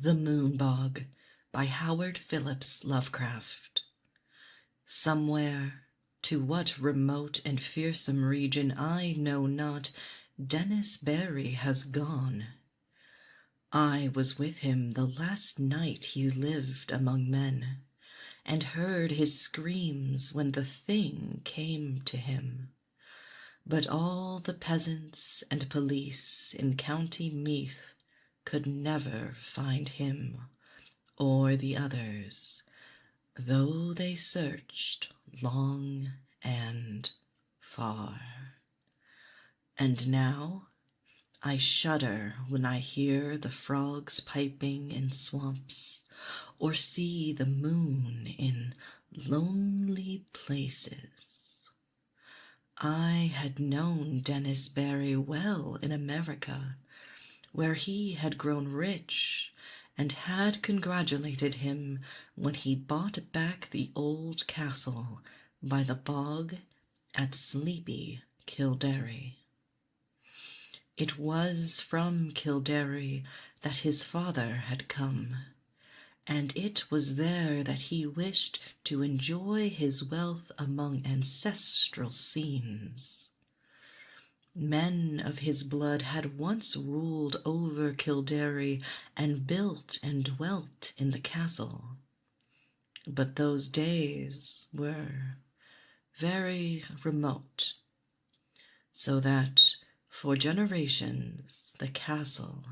The Moon-Bog by Howard Philips Lovecraft. Somewhere, to what remote and fearsome region I know not, Dennis Barry has gone. I was with him the last night he lived among men, and heard his screams when the thing came to him. But all the peasants and police in County Meath could never find him or the others, though they searched long and far. And now I shudder when I hear the frogs piping in swamps, or see the moon in lonely places. I had known Dennis Barry well in America, where he had grown rich, and had congratulated him when he bought back the old castle by the bog at sleepy Kildare. It was from Kildare that his father had come, and it was there that he wished to enjoy his wealth among ancestral scenes. Men of his blood had once ruled over Kildare and built and dwelt in the castle, but those days were very remote, so that for generations the castle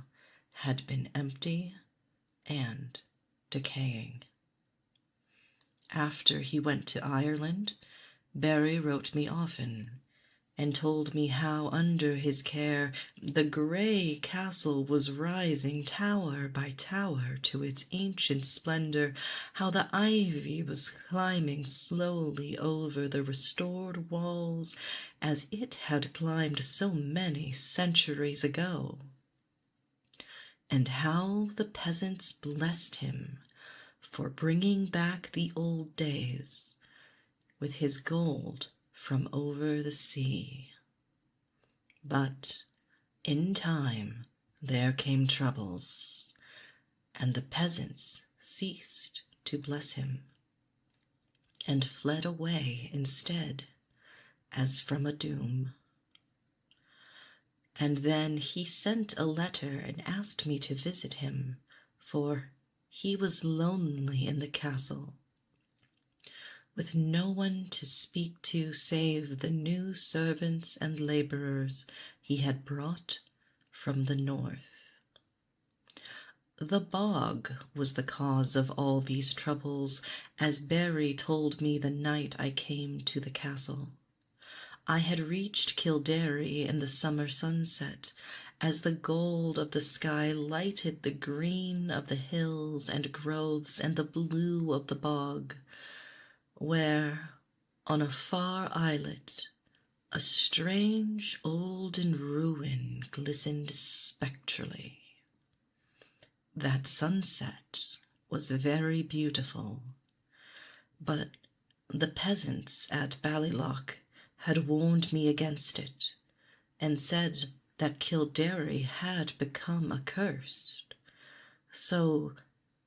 had been empty and decaying. After he went to Ireland, Barry wrote me often, and told me how under his care the grey castle was rising tower by tower to its ancient splendor, how the ivy was climbing slowly over the restored walls as it had climbed so many centuries ago, and how the peasants blessed him for bringing back the old days with his gold from over the sea. But in time there came troubles, and the peasants ceased to bless him, and fled away instead, as from a doom. And then he sent a letter and asked me to visit him, for he was lonely in the castle, with no one to speak to save the new servants and laborers he had brought from the north. The bog was the cause of all these troubles, as Barry told me the night I came to the castle. I had reached Kildare in the summer sunset, as the gold of the sky lighted the green of the hills and groves and the blue of the bog, where, on a far islet, a strange olden ruin glistened spectrally. That sunset was very beautiful, but the peasants at Ballylock had warned me against it, and said that Kildare had become accursed, so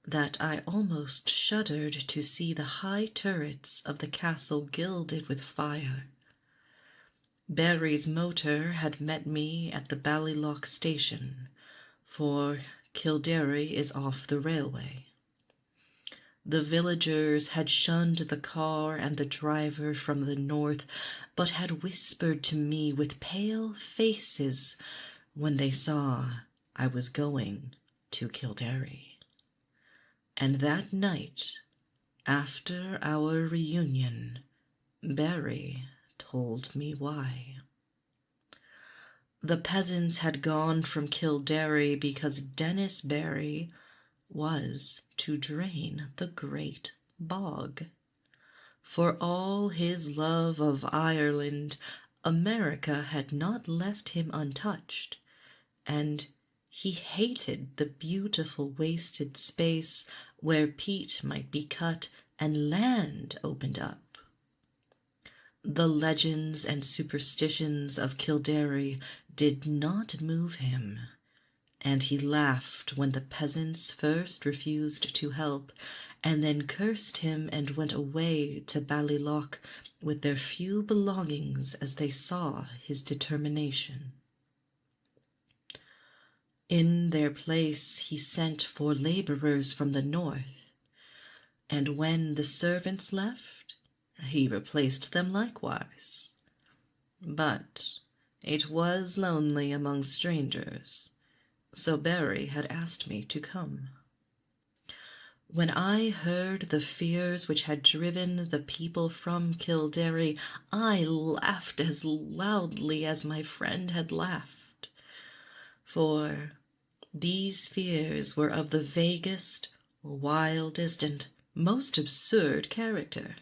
that I almost shuddered to see the high turrets of the castle gilded with fire. Barry's motor had met me at the Ballylock station, for Kildare is off the railway. The villagers had shunned the car and the driver from the north, but had whispered to me with pale faces when they saw I was going to Kildare. And that night, after our reunion, Barry told me why. The peasants had gone from Kildare because Dennis Barry was to drain the great bog. For all his love of Ireland, America had not left him untouched, and he hated the beautiful wasted space where peat might be cut and land opened up. The legends and superstitions of Kildare did not move him, and he laughed when the peasants first refused to help, and then cursed him and went away to Ballylock with their few belongings as they saw his determination. In their place he sent for labourers from the north, and when the servants left, he replaced them likewise. But it was lonely among strangers, so Barry had asked me to come. When I heard the fears which had driven the people from Kildare, I laughed as loudly as my friend had laughed, for these fears were of the vaguest, wildest, and most absurd character.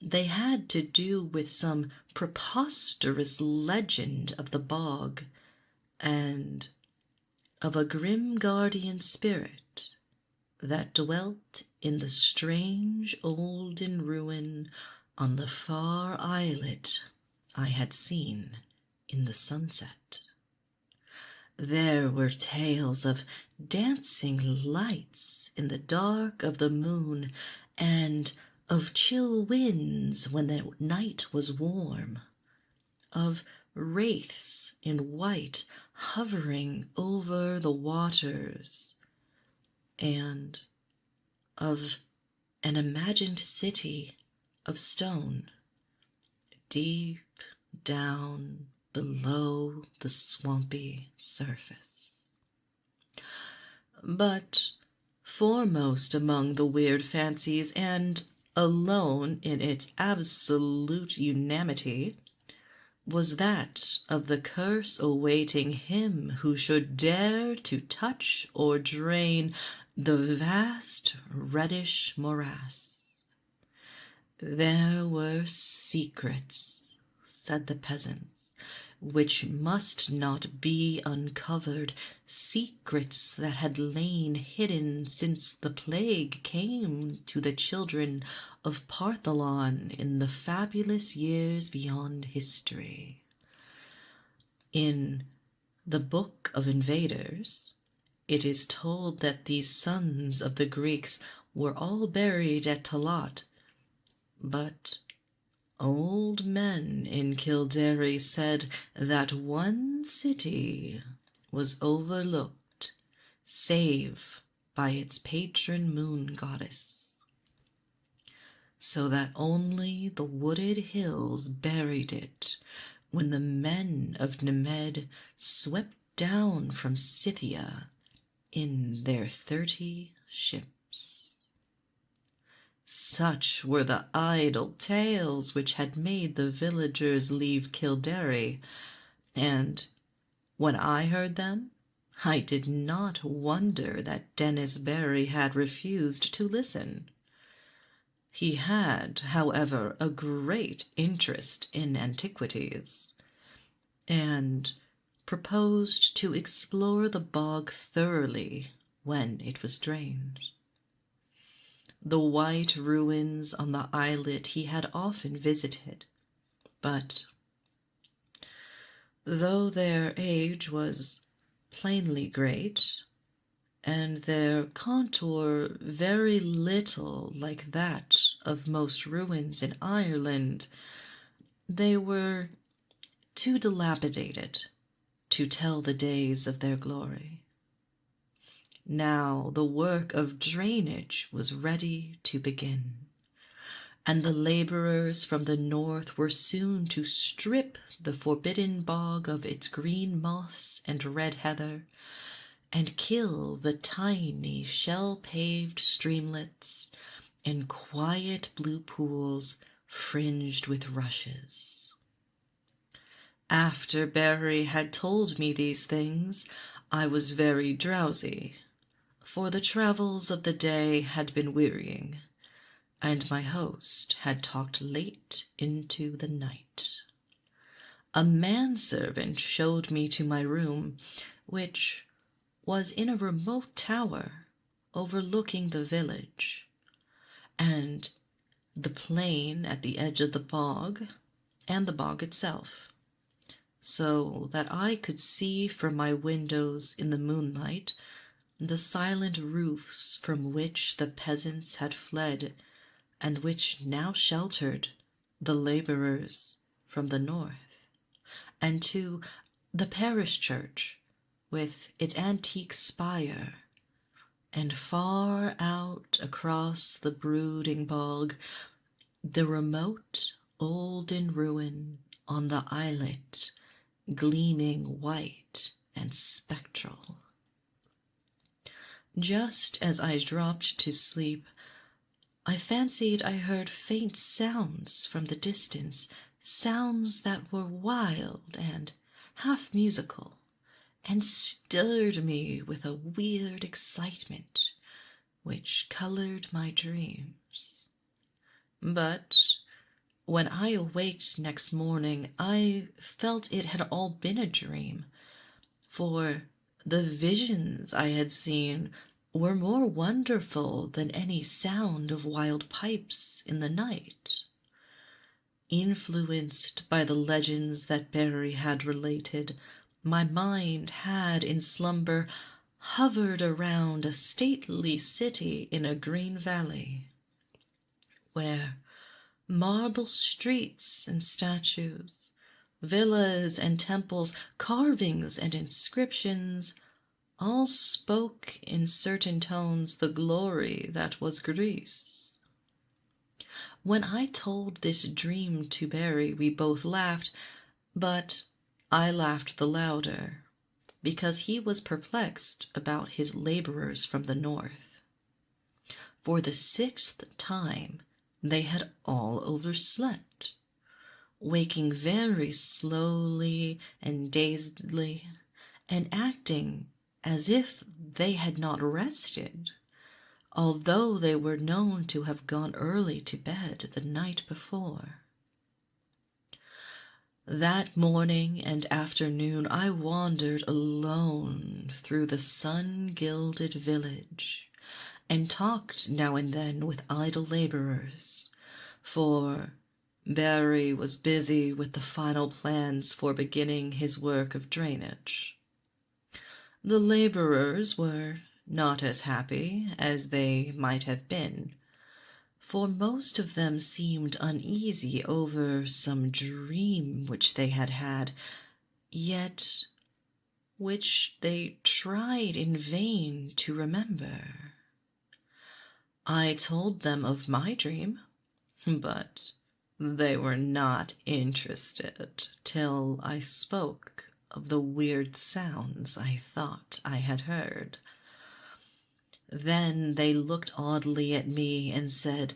They had to do with some preposterous legend of the bog, and of a grim guardian spirit that dwelt in the strange olden ruin on the far islet I had seen in the sunset. There were tales of dancing lights in the dark of the moon, and of chill winds when the night was warm, of wraiths in white hovering over the waters, and of an imagined city of stone deep down below the swampy surface. But foremost among the weird fancies, and alone in its absolute unanimity, was that of the curse awaiting him who should dare to touch or drain the vast reddish morass. There were secrets, said the peasants, which must not be uncovered, secrets that had lain hidden since the plague came to the children of Partholon in the fabulous years beyond history. In the Book of Invaders, it is told that these sons of the Greeks were all buried at Talat, but old men in Kildare said that one city was overlooked, save by its patron moon goddess, so that only the wooded hills buried it when the men of Nemed swept down from Scythia in their 30 ships. Such were the idle tales which had made the villagers leave Kildare, and when I heard them, I did not wonder that Dennis Barry had refused to listen. He had, however, a great interest in antiquities, and proposed to explore the bog thoroughly when it was drained. The white ruins on the islet he had often visited, but though their age was plainly great, and their contour very little like that of most ruins in Ireland, they were too dilapidated to tell the days of their glory. Now the work of drainage was ready to begin, and the labourers from the north were soon to strip the forbidden bog of its green moss and red heather, and kill the tiny shell-paved streamlets and quiet blue pools fringed with rushes. After Barry had told me these things, I was very drowsy, for the travels of the day had been wearying, and my host had talked late into the night. A manservant showed me to my room, which was in a remote tower overlooking the village, and the plain at the edge of the bog, and the bog itself. so that I could see from my windows in the moonlight the silent roofs from which the peasants had fled, and which now sheltered the laborers from the north, and to the parish church with its antique spire, and far out across the brooding bog, the remote olden ruin on the islet, gleaming white and spectral. Just as I dropped to sleep, I fancied I heard faint sounds from the distance, sounds that were wild and half musical, and stirred me with a weird excitement which colored my dreams. But when I awaked next morning, I felt it had all been a dream, for the visions I had seen were more wonderful than any sound of wild pipes in the night. Influenced by the legends that Barry had related, my mind had in slumber hovered around a stately city in a green valley, where marble streets and statues, villas and temples, carvings and inscriptions, all spoke in certain tones the glory that was Greece. When I told this dream to Barry, we both laughed, but I laughed the louder, because he was perplexed about his laborers from the north. For the 6th time they had all overslept, waking very slowly and dazedly, and acting as if they had not rested, although they were known to have gone early to bed the night before. That morning and afternoon I wandered alone through the sun-gilded village, and talked now and then with idle laborers, for Barry was busy with the final plans for beginning his work of drainage. The laborers were not as happy as they might have been, for most of them seemed uneasy over some dream which they had had, yet which they tried in vain to remember. I told them of my dream, but they were not interested till I spoke of the weird sounds I thought I had heard. Then they looked oddly at me and said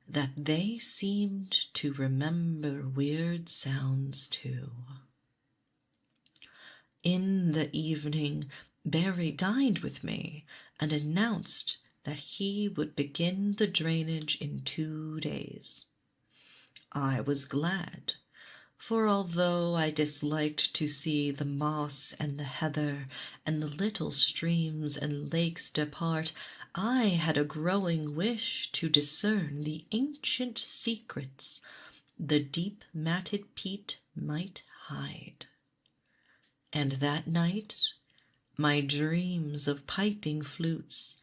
that they seemed to remember weird sounds too. In the evening, Barry dined with me and announced that he would begin the drainage in 2 days. I was glad, for although I disliked to see the moss and the heather and the little streams and lakes depart, I had a growing wish to discern the ancient secrets the deep matted peat might hide. And that night my dreams of piping flutes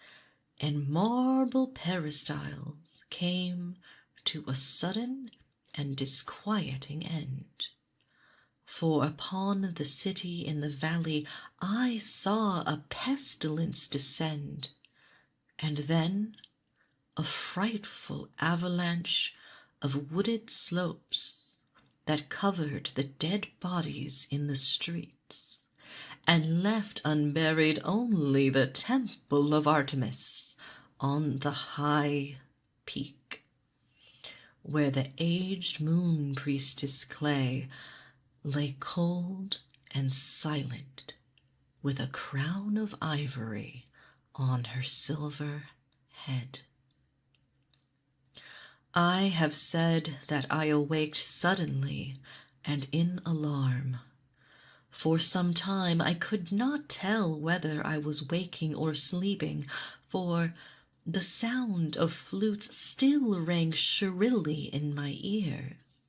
and marble peristyles came to a sudden and disquieting end. For upon the city in the valley I saw a pestilence descend, and then a frightful avalanche of wooded slopes that covered the dead bodies in the streets, and left unburied only the temple of Artemis on the high peak, where the aged moon priestess Clay lay cold and silent, with a crown of ivory on her silver head. I have said that I awaked suddenly and in alarm. For some time I could not tell whether I was waking or sleeping, for the sound of flutes still rang shrilly in my ears.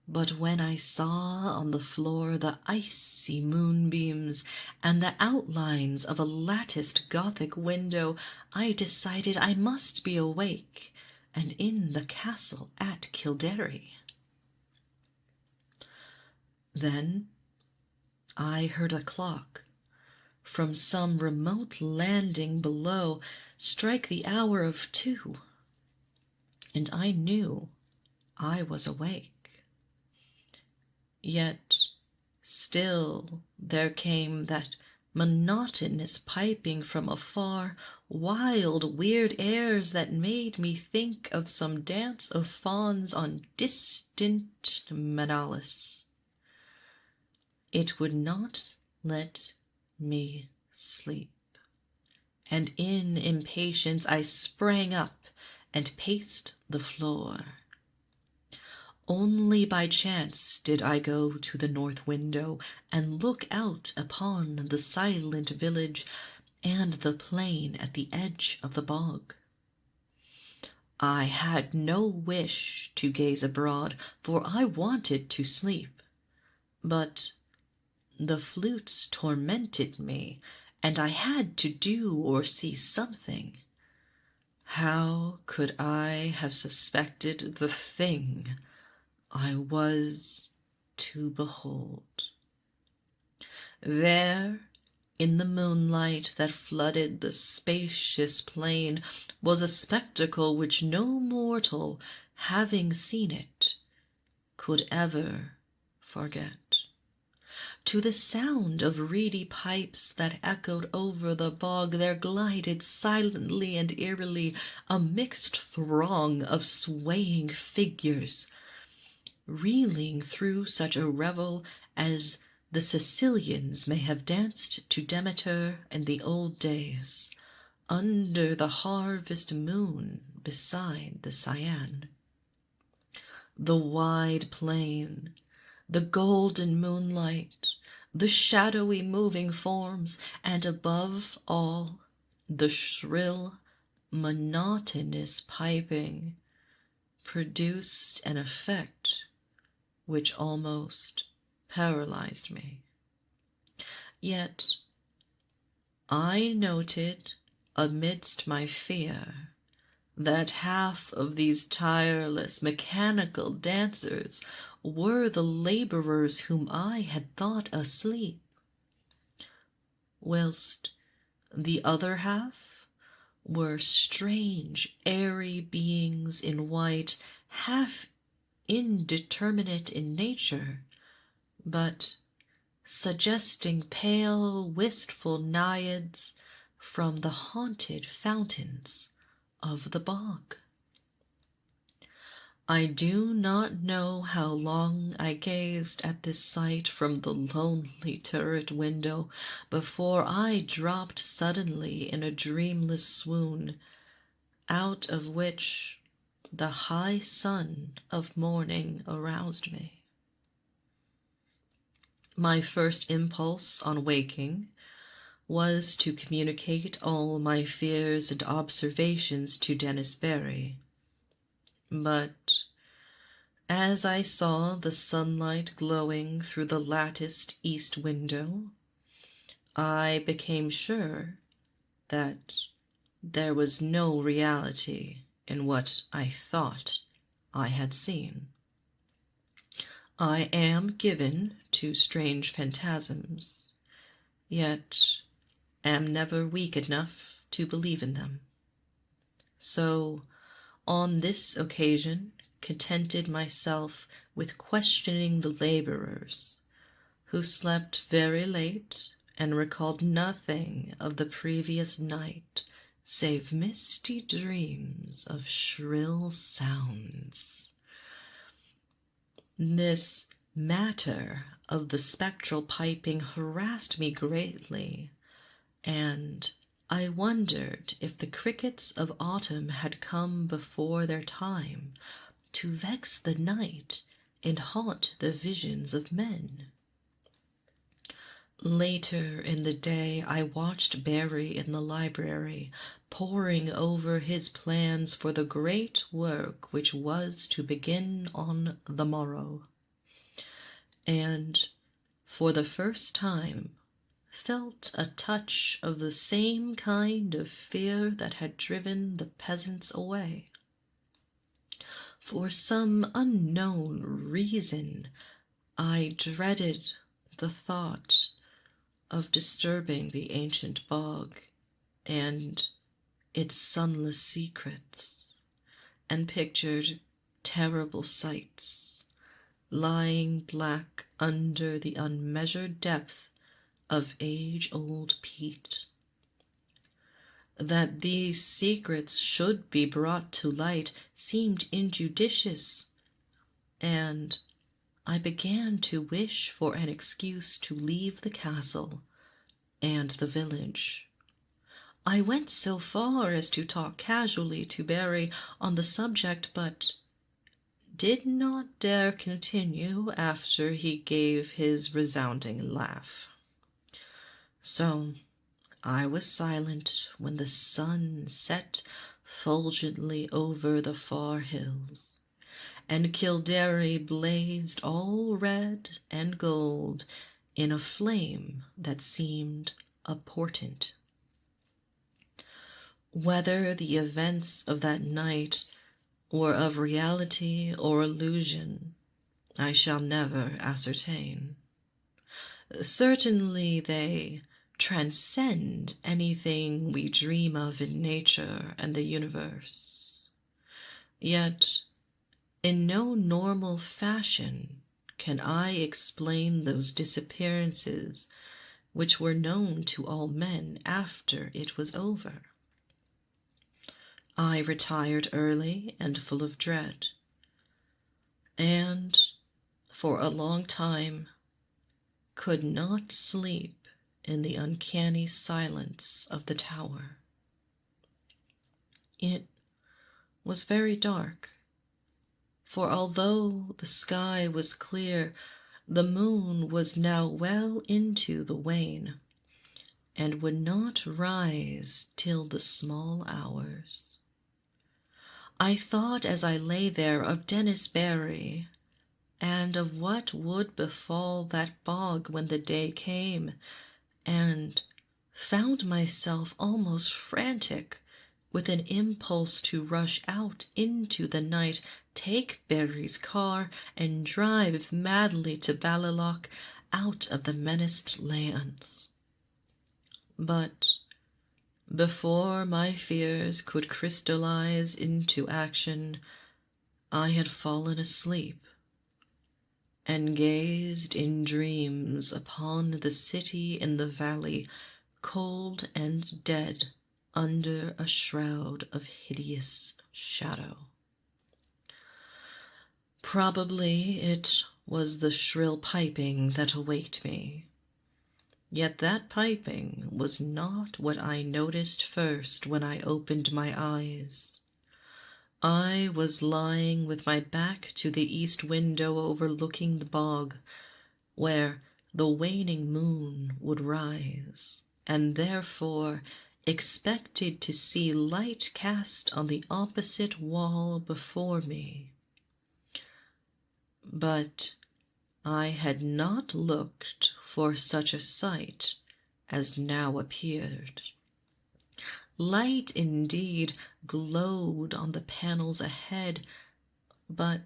But when I saw on the floor the icy moonbeams and the outlines of a latticed Gothic window, I decided I must be awake and in the castle at Kildare. Then I heard a clock from some remote landing below strike the hour of 2, and I knew I was awake. Yet still there came that monotonous piping from afar, wild, weird airs that made me think of some dance of fauns on distant Manalis. It would not let me sleep, and in impatience I sprang up and paced the floor. Only by chance did I go to the north window and look out upon the silent village and the plain at the edge of the bog. I had no wish to gaze abroad, for I wanted to sleep, but the flutes tormented me, and I had to do or see something. How could I have suspected the thing I was to behold? There, in the moonlight that flooded the spacious plain, was a spectacle which no mortal, having seen it, could ever forget. To the sound of reedy pipes that echoed over the bog, there glided silently and eerily a mixed throng of swaying figures, reeling through such a revel as the Sicilians may have danced to Demeter in the old days, under the harvest moon beside the Cyane. The wide plain, the golden moonlight, the shadowy moving forms, and above all, the shrill, monotonous piping produced an effect which almost paralyzed me. Yet I noted amidst my fear that half of these tireless mechanical dancers were the laborers whom I had thought asleep, whilst the other half were strange, airy beings in white, half indeterminate in nature, but suggesting pale, wistful naiads from the haunted fountains of the bog. I do not know how long I gazed at this sight from the lonely turret window before I dropped suddenly in a dreamless swoon, out of which the high sun of morning aroused me. My first impulse on waking was to communicate all my fears and observations to Dennis Barry. But as I saw the sunlight glowing through the latticed east window, I became sure that there was no reality in what I thought I had seen. I am given to strange phantasms, yet am never weak enough to believe in them. So, on this occasion, contented myself with questioning the laborers, who slept very late and recalled nothing of the previous night save misty dreams of shrill sounds. This matter of the spectral piping harassed me greatly, and I wondered if the crickets of autumn had come before their time to vex the night and haunt the visions of men. Later in the day I watched Barry in the library, poring over his plans for the great work which was to begin on the morrow. and for the first time felt a touch of the same kind of fear that had driven the peasants away. For some unknown reason, I dreaded the thought of disturbing the ancient bog and its sunless secrets, and pictured terrible sights lying black under the unmeasured depth of age-old peat. That these secrets should be brought to light seemed injudicious, and I began to wish for an excuse to leave the castle and the village. I went so far as to talk casually to Barry on the subject, but did not dare continue after he gave his resounding laugh. So I was silent when the sun set fulgently over the far hills, and Kildare blazed all red and gold in a flame that seemed a portent. Whether the events of that night were of reality or illusion, I shall never ascertain. Certainly they transcend anything we dream of in nature and the universe. Yet, in no normal fashion can I explain those disappearances which were known to all men after it was over. I retired early and full of dread, and for a long time could not sleep in the uncanny silence of the tower. It was very dark, for although the sky was clear, the moon was now well into the wane, and would not rise till the small hours. I thought as I lay there of Dennis Barry, and of what would befall that bog when the day came, and found myself almost frantic with an impulse to rush out into the night, take Barry's car, and drive madly to Ballylock out of the menaced lands. But before my fears could crystallize into action, I had fallen asleep and gazed in dreams upon the city in the valley, cold and dead under a shroud of hideous shadow. Probably it was the shrill piping that awaked me. Yet that piping was not what I noticed first when I opened my eyes. I was lying with my back to the east window overlooking the bog, where the waning moon would rise, and therefore expected to see light cast on the opposite wall before me. But I had not looked for such a sight as now appeared. Light indeed glowed on the panels ahead, but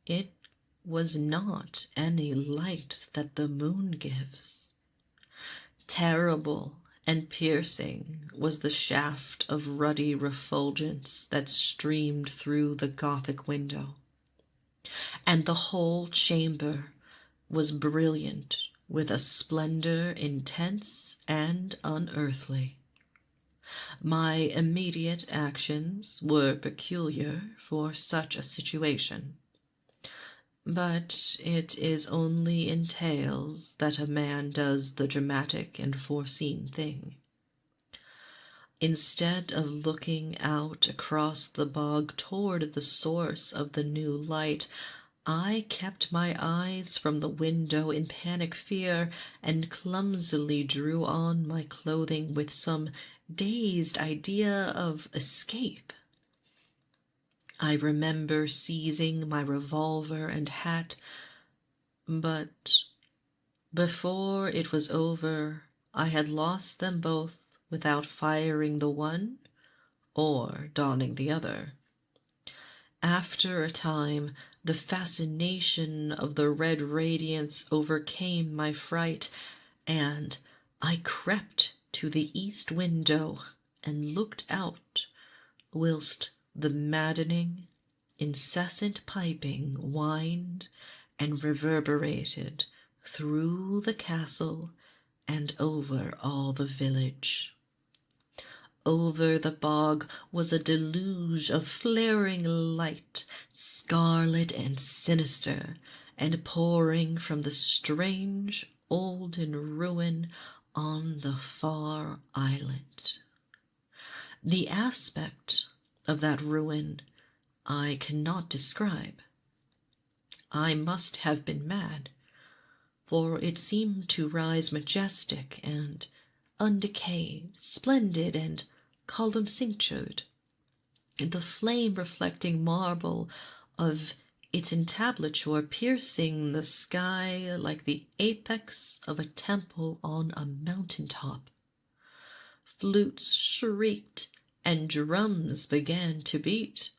it was not any light that the moon gives. Terrible and piercing was the shaft of ruddy refulgence that streamed through the Gothic window, and the whole chamber was brilliant with a splendor intense and unearthly. My immediate actions were peculiar for such a situation, but it is only in tales that a man does the dramatic and foreseen thing. Instead of looking out across the bog toward the source of the new light, I kept my eyes from the window in panic fear and clumsily drew on my clothing with some dazed idea of escape. I remember seizing my revolver and hat, But before it was over, I had lost them both without firing the one or donning the other. After a time, the fascination of the red radiance overcame my fright, and I crept to the east window and looked out, whilst the maddening, incessant piping whined and reverberated through the castle and over all the village. Over the bog was a deluge of flaring light, scarlet and sinister, and pouring from the strange olden ruin on the far islet. The aspect of that ruin I cannot describe. I must have been mad, for it seemed to rise majestic and undecayed, splendid and column-cinctured, the flame-reflecting marble of its entablature piercing the sky like the apex of a temple on a mountain-top. Flutes shrieked and drums began to beat,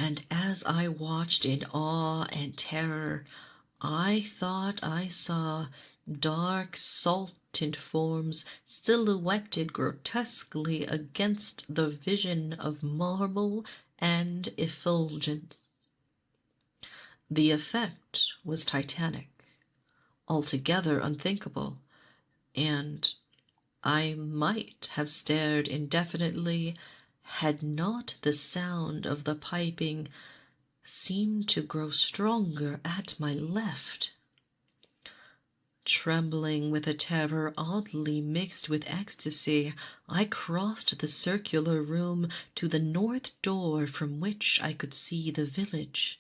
and as I watched in awe and terror, I thought I saw dark, salt-tint forms silhouetted grotesquely against the vision of marble and effulgence. The effect was titanic, altogether unthinkable, and I might have stared indefinitely had not the sound of the piping seemed to grow stronger at my left. Trembling with a terror oddly mixed with ecstasy, I crossed the circular room to the north door from which I could see the village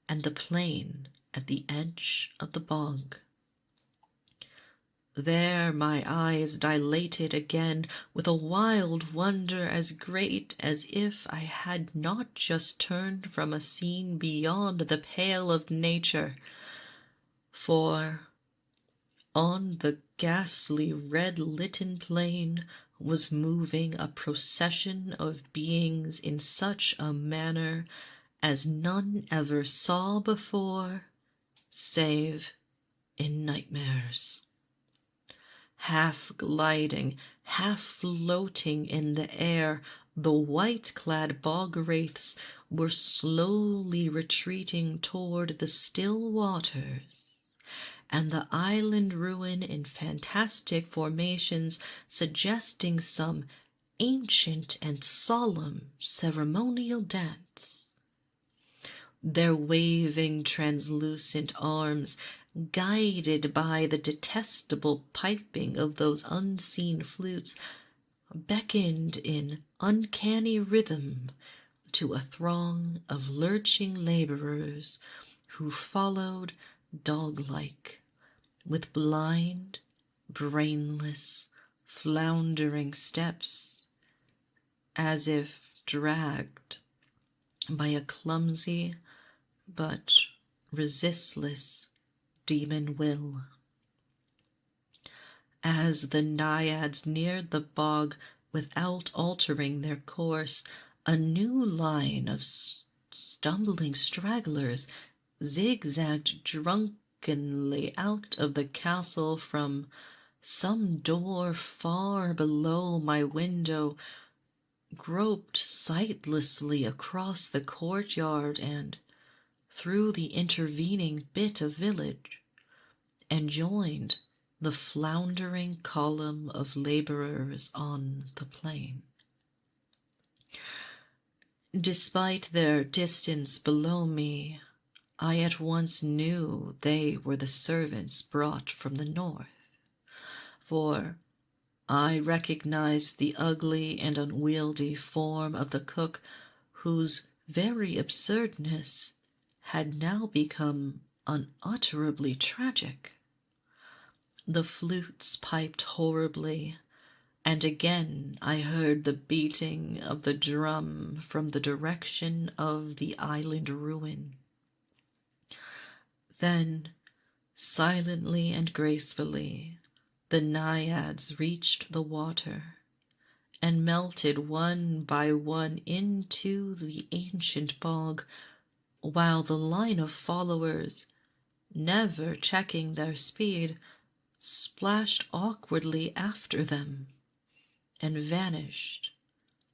and the plain at the edge of the bog. There my eyes dilated again with a wild wonder as great as if I had not just turned from a scene beyond the pale of nature, for on the ghastly red-litten plain was moving a procession of beings in such a manner as none ever saw before, save in nightmares. Half gliding, half floating in the air, the white-clad bog-wraiths were slowly retreating toward the still waters, and the island ruin in fantastic formations suggesting some ancient and solemn ceremonial dance. Their waving translucent arms, guided by the detestable piping of those unseen flutes, beckoned in uncanny rhythm to a throng of lurching laborers who followed dog-like, with blind, brainless, floundering steps, as if dragged by a clumsy but resistless demon will. As the naiads neared the bog without altering their course, a new line of stumbling stragglers zigzagged drunkenly out of the castle from some door far below my window, groped sightlessly across the courtyard and through the intervening bit of village, and joined the floundering column of laborers on the plain. Despite their distance below me, I at once knew they were the servants brought from the north, for I recognized the ugly and unwieldy form of the cook, whose very absurdness had now become unutterably tragic. The flutes piped horribly, and again I heard the beating of the drum from the direction of the island ruin. Then Silently and gracefully the naiads reached the water, and melted one by one into the ancient bog, while the line of followers, never checking their speed, splashed awkwardly after them, and vanished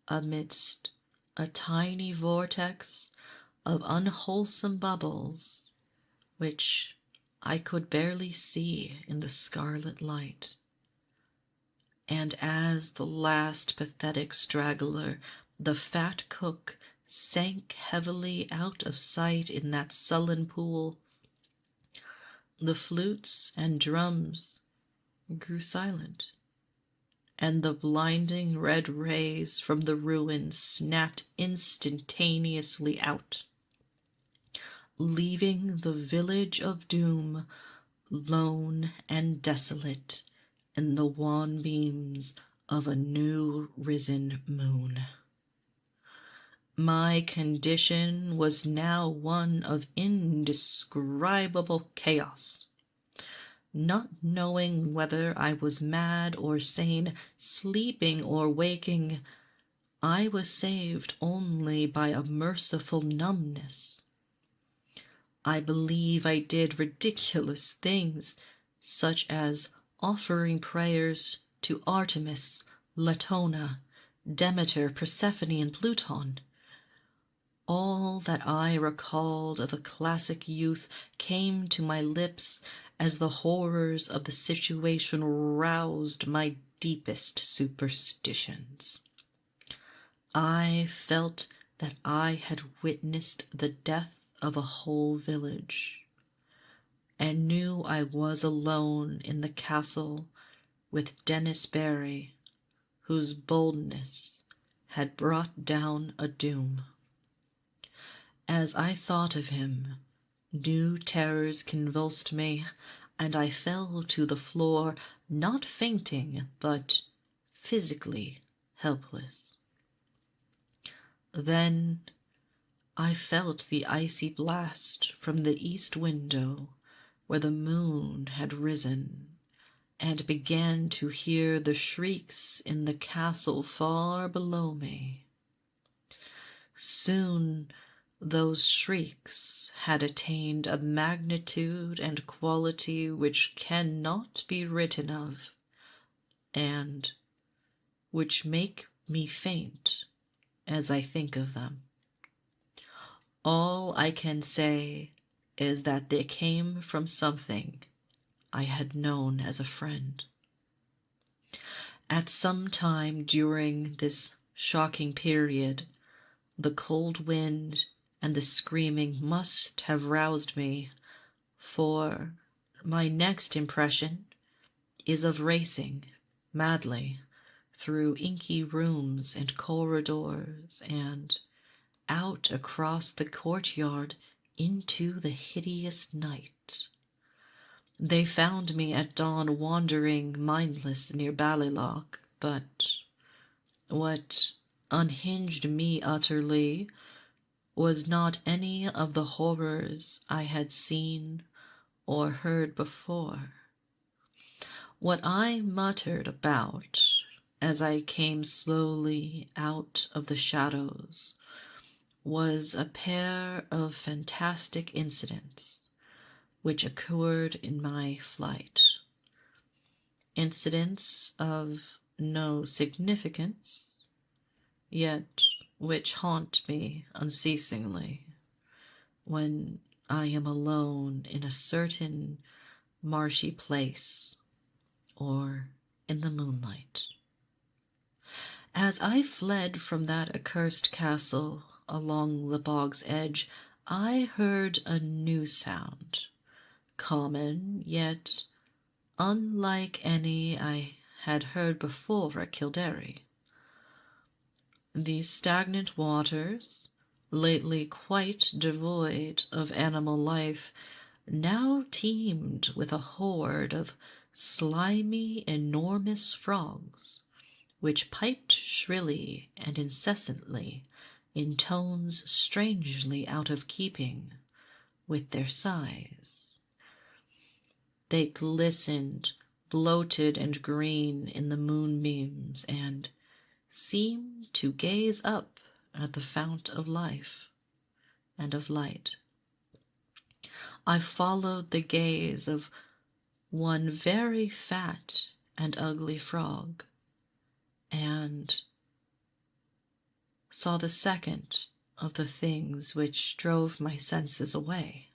amidst a tiny vortex of unwholesome bubbles, which I could barely see in the scarlet light. And as the last pathetic straggler, the fat cook, sank heavily out of sight in that sullen pool, the flutes and drums grew silent, and the blinding red rays from the ruins snapped instantaneously out, leaving the village of doom lone and desolate in the wan beams of a new risen moon. My condition was now one of indescribable chaos. Not knowing whether I was mad or sane, sleeping or waking, I was saved only by a merciful numbness. I believe I did ridiculous things, such as offering prayers to Artemis, Latona, Demeter, Persephone, and Pluton. All that I recalled of a classic youth came to my lips as the horrors of the situation roused my deepest superstitions. I felt that I had witnessed the death of a whole village, and knew I was alone in the castle with Dennis Barry, whose boldness had brought down a doom. As I thought of him, new terrors convulsed me, and I fell to the floor, not fainting, but physically helpless. Then I felt the icy blast from the east window where the moon had risen, and began to hear the shrieks in the castle far below me. Soon those shrieks had attained a magnitude and quality which cannot be written of, and which make me faint as I think of them. All I can say is that they came from something I had known as a friend. At some time during this shocking period, the cold wind and the screaming must have roused me, for my next impression is of racing madly through inky rooms and corridors and out across the courtyard into the hideous night. They found me at dawn wandering mindless near Ballylock, but what unhinged me utterly was not any of the horrors I had seen or heard before. What I muttered about as I came slowly out of the shadows was a pair of fantastic incidents which occurred in my flight. Incidents of no significance, yet which haunt me unceasingly when I am alone in a certain marshy place or in the moonlight. As I fled from that accursed castle along the bog's edge, I heard a new sound, common, yet unlike any I had heard before at Kildare. These stagnant waters, lately quite devoid of animal life, now teemed with a horde of slimy, enormous frogs, which piped shrilly and incessantly in tones strangely out of keeping with their size. They glistened, bloated and green in the moonbeams, and seemed to gaze up at the fount of life and of light. I followed the gaze of one very fat and ugly frog, and saw the second of the things which drove my senses away.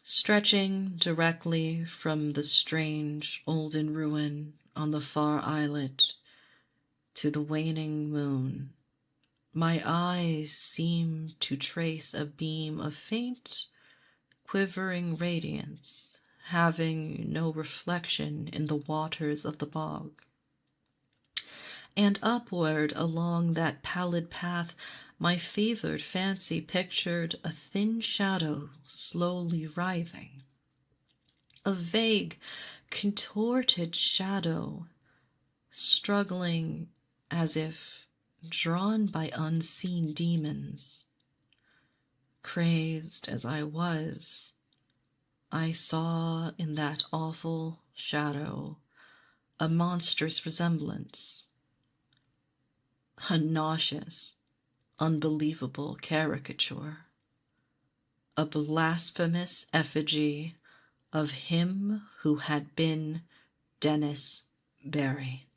Stretching directly from the strange olden ruin on the far islet to the waning moon, my eyes seemed to trace a beam of faint, quivering radiance, having no reflection in the waters of the bog. And upward along that pallid path my fevered fancy pictured a thin shadow slowly writhing, a vague, contorted shadow, struggling as if drawn by unseen demons. Crazed as I was, I saw in that awful shadow a monstrous resemblance, a nauseous, unbelievable caricature, a blasphemous effigy of him who had been Dennis Barry.